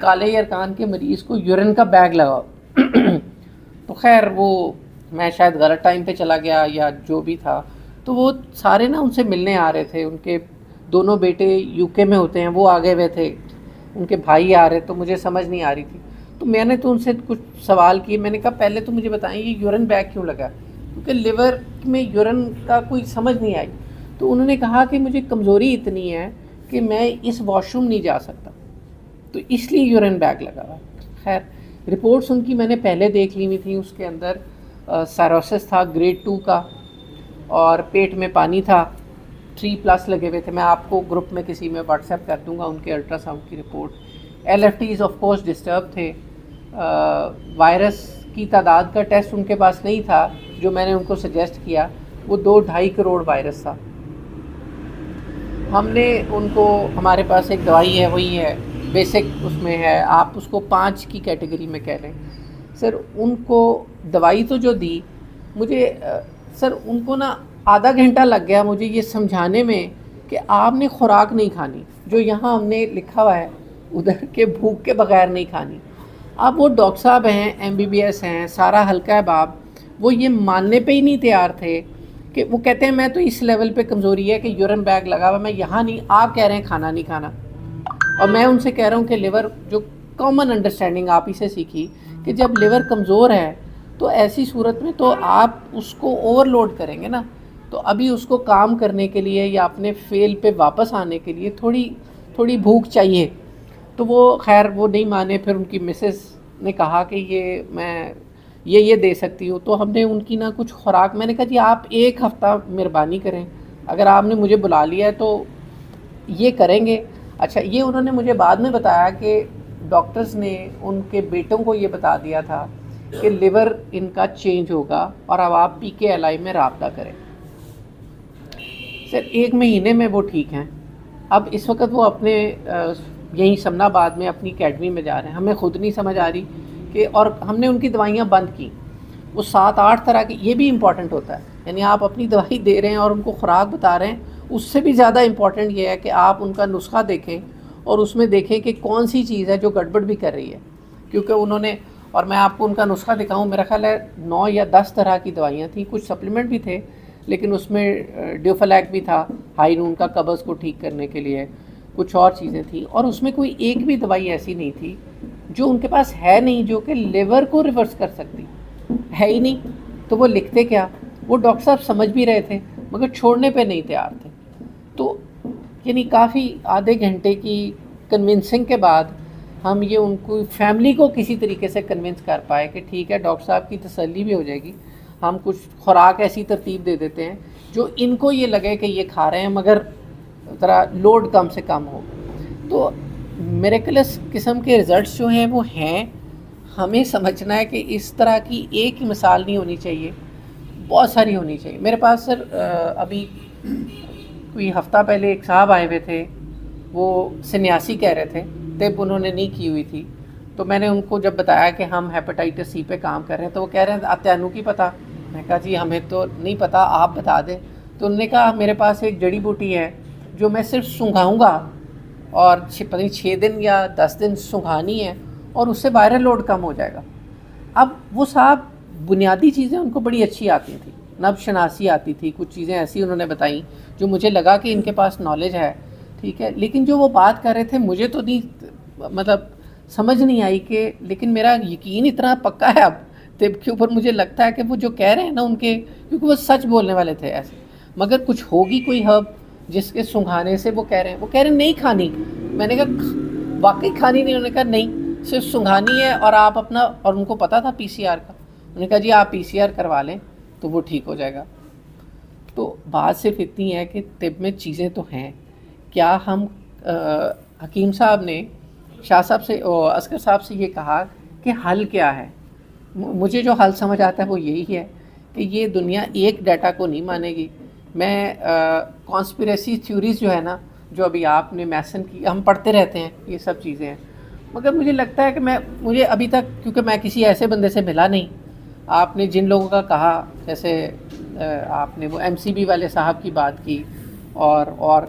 کالے یرکان کے مریض کو یورین کا بیگ لگاؤ. تو خیر وہ میں شاید غلط ٹائم پہ چلا گیا یا جو بھی تھا, تو وہ سارے نا ان سے ملنے آ رہے تھے. ان کے دونوں بیٹے یو کے میں ہوتے ہیں, وہ آگے ہوئے تھے, ان کے بھائی آ رہے, تو مجھے سمجھ نہیں آ رہی تھی. تو میں نے تو ان سے کچھ سوال کیے. میں نے کہا پہلے تو مجھے بتائیں یہ یورین بیگ کیوں لگا, کیونکہ لیور میں یورین کا کوئی سمجھ نہیں آئی. تو انہوں نے کہا کہ مجھے کمزوری اتنی ہے کہ میں اس واش روم نہیں جا سکتا, تو اس لیے یورین بیگ لگا ہوا. خیر رپورٹس ان کی میں نے پہلے دیکھ لی ہوئی تھیں. اس کے اندر سائروسس تھا گریڈ 2 کا, اور پیٹ میں پانی تھا, 3+ لگے ہوئے تھے. میں آپ کو گروپ میں کسی میں واٹس ایپ کر دوں گا ان کے الٹرا ساؤنڈ کی report. LFTs of course disturb تھے. وائرس کی تعداد کا ٹیسٹ ان کے پاس نہیں تھا جو میں نے ان کو سجیسٹ کیا, وہ 2-2.5 کروڑ وائرس تھا. ہم نے ان کو, ہمارے پاس ایک دوائی ہے, وہی ہے بیسک, اس میں ہے, آپ اس کو 5 کی کیٹیگری میں کہہ لیں. سر ان کو دوائی تو جو دی مجھے, سر ان کو نا آدھا گھنٹہ لگ گیا مجھے یہ سمجھانے میں کہ آپ نے خوراک نہیں کھانی, جو یہاں ہم نے لکھا ہوا ہے ادھر کے بھوک کے بغیر نہیں کھانی. اب وہ ڈاکٹر صاحب ہیں, MBBS ہیں, سارا حلقہ باب, وہ یہ ماننے پہ ہی نہیں تیار تھے کہ وہ کہتے ہیں میں تو اس لیول پہ کمزوری ہے کہ یورین بیگ لگا ہوا, میں یہاں نہیں, آپ کہہ رہے ہیں کھانا نہیں کھانا. اور میں ان سے کہہ رہا ہوں کہ لیور, جو کامن انڈرسٹینڈنگ آپ ہی سے سیکھی کہ جب لیور کمزور ہے تو ایسی صورت میں تو آپ اس کو اوور لوڈ کریں گے نا, تو ابھی اس کو کام کرنے کے لیے یا اپنے فیل پہ واپس آنے کے لیے تھوڑی بھوک چاہیے. تو وہ خیر وہ نہیں مانے. پھر ان کی مسز نے کہا کہ یہ میں یہ دے سکتی ہوں. تو ہم نے ان کی نا کچھ خوراک, میں نے کہا جی آپ 1 ہفتہ مہربانی کریں, اگر آپ نے مجھے بلا لیا ہے تو یہ کریں گے. اچھا یہ انہوں نے مجھے بعد میں بتایا کہ ڈاکٹرز نے ان کے بیٹوں کو یہ بتا دیا تھا کہ لیور ان کا چینج ہوگا اور اب آپ PKLI میں رابطہ کریں. سر 1 مہینے میں وہ ٹھیک ہیں. اب اس وقت وہ اپنے یہیں سمن آباد میں اپنی اکیڈمی میں جا رہے ہیں. ہمیں خود نہیں سمجھ آ رہی کہ, اور ہم نے ان کی دوائیاں بند کی. وہ 7-8 طرح کی, یہ بھی امپورٹنٹ ہوتا ہے, یعنی آپ اپنی دوائی دے رہے ہیں اور ان کو خوراک بتا رہے ہیں. اس سے بھی زیادہ امپورٹنٹ یہ ہے کہ آپ ان کا نسخہ دیکھیں اور اس میں دیکھیں کہ کون سی چیز ہے جو گڑبڑ بھی کر رہی ہے. کیونکہ انہوں نے, اور میں آپ کو ان کا نسخہ دکھاؤں, میرا خیال ہے 9 یا 10 طرح کی دوائیاں تھیں, کچھ سپلیمنٹ بھی تھے, لیکن اس میں ڈیوفلیک بھی تھا ہائی نون کا قبض کو ٹھیک کرنے کے لیے, کچھ اور چیزیں تھیں, اور اس میں کوئی ایک بھی دوائی ایسی نہیں تھی جو ان کے پاس ہے نہیں جو کہ لیور کو ریورس کر سکتی ہے ہی نہیں. تو وہ لکھتے کیا, وہ ڈاکٹر صاحب سمجھ بھی رہے تھے مگر چھوڑنے پہ نہیں تیار تھے. تو یعنی کافی آدھے گھنٹے کی کنونسنگ کے بعد ہم یہ ان کو فیملی کو کسی طریقے سے کنونس کر پائے کہ ٹھیک ہے, ڈاکٹر صاحب کی تسلی بھی ہو جائے گی, ہم کچھ خوراک ایسی ترتیب دے دیتے ہیں جو ان کو یہ لگے کہ یہ کھا رہے ہیں مگر ذرا لوڈ کم سے کم ہو. تو میریکلس قسم کے رزلٹس جو ہیں وہ ہیں. ہمیں سمجھنا ہے کہ اس طرح کی ایک ہی مثال نہیں ہونی چاہیے, بہت ساری ہونی چاہیے. میرے پاس سر ابھی کوئی ہفتہ پہلے ایک صاحب آئے ہوئے تھے, وہ سنیاسی کہہ رہے تھے, طب انہوں نے نہیں کی ہوئی تھی. تو میں نے ان کو جب بتایا کہ ہم ہیپاٹائٹس سی پہ کام کر رہے ہیں تو وہ کہہ رہے ہیں آتیانو کی پتہ. میں کہا جی ہمیں تو نہیں پتہ, آپ بتا دیں. تو انہوں نے کہا میرے پاس ایک جڑی بوٹی ہے جو میں صرف سنگھاؤں گا, اور پتہ نہیں 6 دن یا 10 دن سنگھانی ہے, اور اس سے وائرل لوڈ کم ہو جائے گا. اب وہ صاحب بنیادی چیزیں ان کو بڑی اچھی آتی تھیں, نب شناسی آتی تھی, کچھ چیزیں ایسی انہوں نے بتائیں جو مجھے لگا کہ ان کے پاس نالج ہے, ٹھیک ہے, لیکن جو وہ بات کر رہے تھے مجھے تو نہیں, مطلب سمجھ نہیں آئی کہ, لیکن میرا یقین اتنا پکا ہے اب طب کے اوپر, مجھے لگتا ہے کہ وہ جو کہہ رہے ہیں نا ان کے, کیونکہ وہ سچ بولنے والے تھے ایسے, مگر کچھ ہوگی کوئی ہرب جس کے سنگھانے سے وہ کہہ رہے ہیں, وہ کہہ رہے ہیں نہیں کھانی. میں نے کہا واقعی کھانی نہیں؟ انہوں نے کہا نہیں, صرف سنگھانی ہے, اور آپ اپنا, اور ان کو پتہ تھا PCR کا, انہوں نے کہا جی آپ PCR کروا لیں تو وہ ٹھیک ہو جائے گا. تو بات صرف اتنی ہے کہ طب میں چیزیں تو ہیں. کیا ہم حکیم صاحب نے شاہ صاحب سے, اصغر صاحب سے یہ کہا کہ حل کیا ہے؟ مجھے جو حل سمجھ آتا ہے وہ یہی ہے کہ یہ دنیا ایک ڈیٹا کو نہیں مانے گی. میں کانسپریسی تھیوریز جو ہے نا, جو ابھی آپ نے میسن کی, ہم پڑھتے رہتے ہیں, یہ سب چیزیں ہیں, مگر مجھے لگتا ہے کہ مجھے ابھی تک, کیونکہ میں کسی ایسے بندے سے ملا نہیں. آپ نے جن لوگوں کا کہا, جیسے آپ نے وہ MCB والے صاحب کی بات کی, اور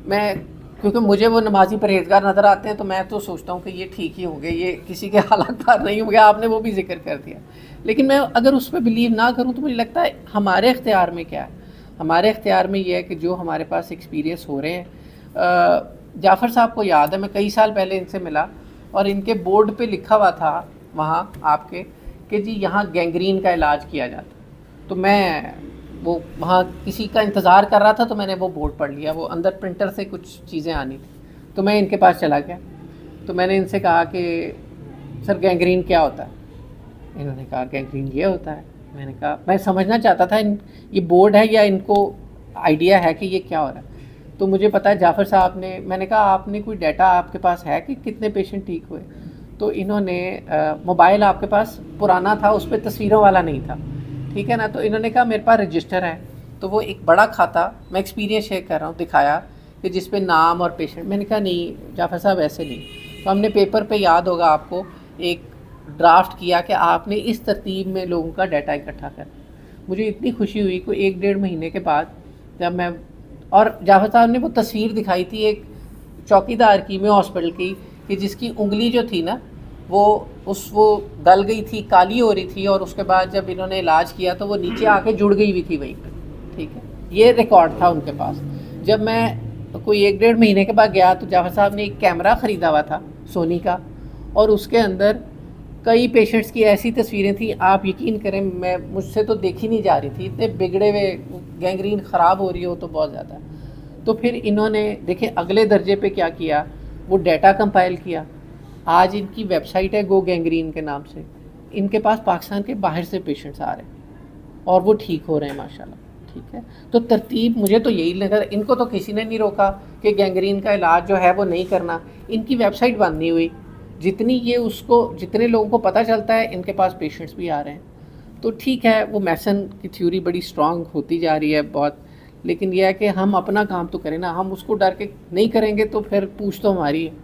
میں کیونکہ مجھے وہ نمازی پرہیزگار نظر آتے ہیں تو میں تو سوچتا ہوں کہ یہ ٹھیک ہی ہوں گے، یہ کسی کے حالات کار نہیں ہوں گے. آپ نے وہ بھی ذکر کر دیا. لیکن میں اگر اس پہ بلیو نہ کروں تو مجھے لگتا ہے ہمارے اختیار میں کیا ہے. ہمارے اختیار میں یہ ہے کہ جو ہمارے پاس ایکسپیرینس ہو رہے ہیں. جعفر صاحب کو یاد ہے، میں کئی سال پہلے ان سے ملا اور ان کے بورڈ پہ لکھا ہوا تھا وہاں آپ کے کہ جی یہاں گینگرین کا علاج کیا جاتا. تو میں وہ وہاں کسی کا انتظار کر رہا تھا تو میں نے وہ بورڈ پڑھ لیا، وہ اندر پرنٹر سے کچھ چیزیں آنی تھی. تو میں ان کے پاس چلا گیا تو میں نے ان سے کہا کہ سر گینگرین کیا ہوتا ہے؟ انہوں نے کہا گینگرین یہ ہوتا ہے. میں نے کہا میں سمجھنا چاہتا تھا یہ بورڈ ہے یا ان کو آئیڈیا ہے کہ یہ کیا ہو رہا ہے. تو مجھے پتا ہے جعفر صاحب نے، میں نے کہا آپ نے کوئی ڈیٹا آپ کے پاس ہے کہ کتنے پیشنٹ ٹھیک ہوئے؟ تو انہوں نے موبائل آپ کے پاس پرانا تھا، اس پہ تصویروں والا نہیں تھا، ٹھیک ہے نا. تو انہوں نے کہا میرے پاس رجسٹر ہے. تو وہ ایک بڑا کھاتا، میں ایکسپیرینس شیئر کر رہا ہوں، دکھایا کہ جس پہ نام اور پیشنٹ. میں نے کہا نہیں جعفر صاحب ایسے نہیں. تو ہم نے پیپر پہ، یاد ہوگا آپ کو، ایک ڈرافٹ کیا کہ آپ نے اس ترتیب میں لوگوں کا ڈیٹا اکٹھا کرنا. مجھے اتنی خوشی ہوئی کہ 1-1.5 مہینے کے بعد جب میں، اور جعفر صاحب نے وہ تصویر دکھائی تھی ایک چوکیدار کی میں ہاسپٹل کی کہ جس کی انگلی جو تھی نا وہ گل گئی تھی، کالی ہو رہی تھی، اور اس کے بعد جب انہوں نے علاج کیا تو وہ نیچے آ کے جڑ گئی ہوئی تھی وہیں پہ. ٹھیک ہے، یہ ریکارڈ تھا ان کے پاس. جب میں کوئی 1-1.5 مہینے کے بعد گیا تو جعفر صاحب نے ایک کیمرہ خریدا ہوا تھا سونی کا، اور اس کے اندر کئی پیشنٹس کی ایسی تصویریں تھیں آپ یقین کریں مجھ سے تو دیکھی نہیں جا رہی تھی، اتنے بگڑے ہوئے، گینگرین خراب ہو رہی ہو تو بہت زیادہ. تو پھر انہوں نے دیکھیں اگلے درجے پہ کیا کیا، وہ ڈیٹا کمپائل کیا. آج ان کی ویب سائٹ ہے گو گینگرین کے نام سے. ان کے پاس پاکستان کے باہر سے پیشنٹس آ رہے ہیں اور وہ ٹھیک ہو رہے ہیں ماشاءاللہ. ٹھیک ہے، تو ترتیب مجھے تو یہی لگا. ان کو تو کسی نے نہیں روکا کہ گینگرین کا علاج جو ہے وہ نہیں کرنا. ان کی ویب سائٹ بند نہیں ہوئی. جتنے لوگوں کو پتہ چلتا ہے ان کے پاس پیشنٹس بھی آ رہے ہیں. تو ٹھیک ہے، وہ میسن کی تھیوری بڑی اسٹرانگ ہوتی جا رہی ہے بہت، لیکن یہ ہے کہ ہم اپنا کام تو کریں نا. ہم اس کو ڈر کے نہیں کریں گے تو پھر پوچھ تو ہماری ہے.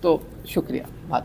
تو شکریہ. بات